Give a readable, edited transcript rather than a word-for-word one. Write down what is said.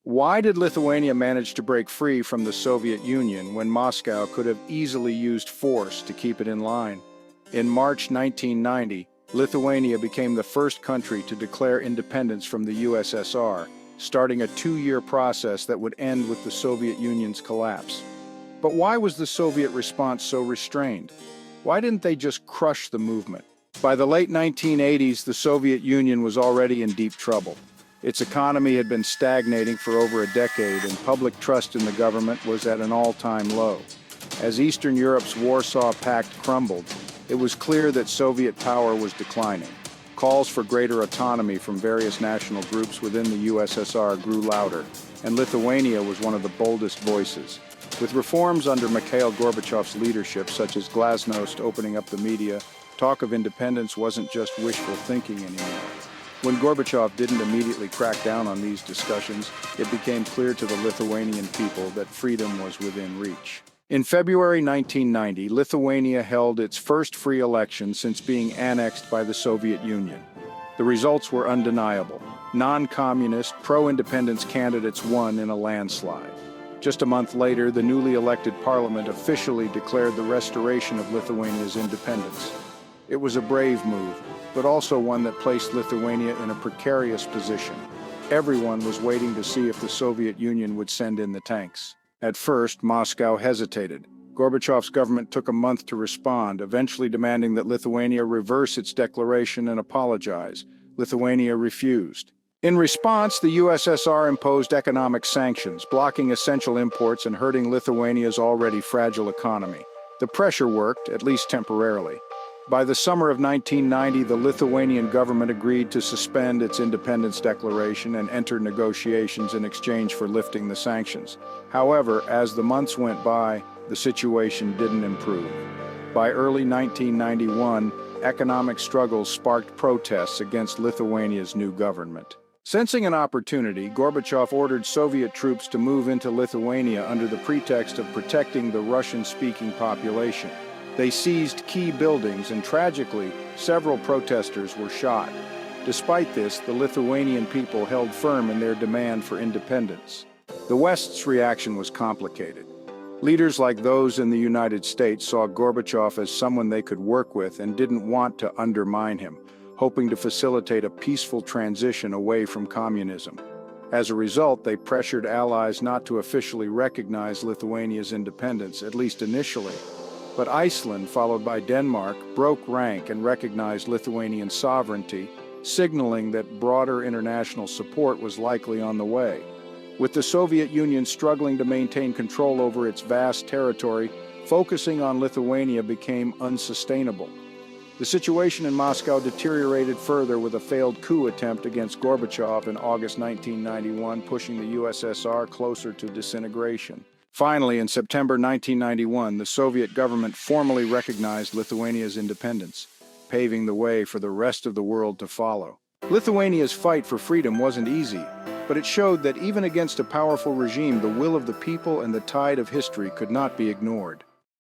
Why did Lithuania manage to break free from the Soviet Union when Moscow could have easily used force to keep it in line? In March 1990, Lithuania became the first country to declare independence from the USSR, starting a two-year process that would end with the Soviet Union's collapse. But why was the Soviet response so restrained? Why didn't they just crush the movement? By the late 1980s, the Soviet Union was already in deep trouble. Its economy had been stagnating for over a decade, and public trust in the government was at an all-time low. As Eastern Europe's Warsaw Pact crumbled, it was clear that Soviet power was declining. Calls for greater autonomy from various national groups within the USSR grew louder, and Lithuania was one of the boldest voices. With reforms under Mikhail Gorbachev's leadership, such as glasnost opening up the media, talk of independence wasn't just wishful thinking anymore. When Gorbachev didn't immediately crack down on these discussions, it became clear to the Lithuanian people that freedom was within reach. In February 1990, Lithuania held its first free election since being annexed by the Soviet Union. The results were undeniable. Non-communist, pro-independence candidates won in a landslide. Just a month later, the newly elected parliament officially declared the restoration of Lithuania's independence. It was a brave move, but also one that placed Lithuania in a precarious position. Everyone was waiting to see if the Soviet Union would send in the tanks. At first, Moscow hesitated. Gorbachev's government took a month to respond, eventually demanding that Lithuania reverse its declaration and apologize. Lithuania refused. In response, the USSR imposed economic sanctions, blocking essential imports and hurting Lithuania's already fragile economy. The pressure worked, at least temporarily. By the summer of 1990, the Lithuanian government agreed to suspend its independence declaration and enter negotiations in exchange for lifting the sanctions. However, as the months went by, the situation didn't improve. By early 1991, economic struggles sparked protests against Lithuania's new government. Sensing an opportunity, Gorbachev ordered Soviet troops to move into Lithuania under the pretext of protecting the Russian-speaking population. They seized key buildings, and tragically, several protesters were shot. Despite this, the Lithuanian people held firm in their demand for independence. The West's reaction was complicated. Leaders like those in the United States saw Gorbachev as someone they could work with and didn't want to undermine him, hoping to facilitate a peaceful transition away from communism. As a result, they pressured allies not to officially recognize Lithuania's independence, at least initially. But Iceland, followed by Denmark, broke rank and recognized Lithuanian sovereignty, signaling that broader international support was likely on the way. With the Soviet Union struggling to maintain control over its vast territory, focusing on Lithuania became unsustainable. The situation in Moscow deteriorated further with a failed coup attempt against Gorbachev in August 1991, pushing the USSR closer to disintegration. Finally, in September 1991, the Soviet government formally recognized Lithuania's independence, paving the way for the rest of the world to follow. Lithuania's fight for freedom wasn't easy, but it showed that even against a powerful regime, the will of the people and the tide of history could not be ignored.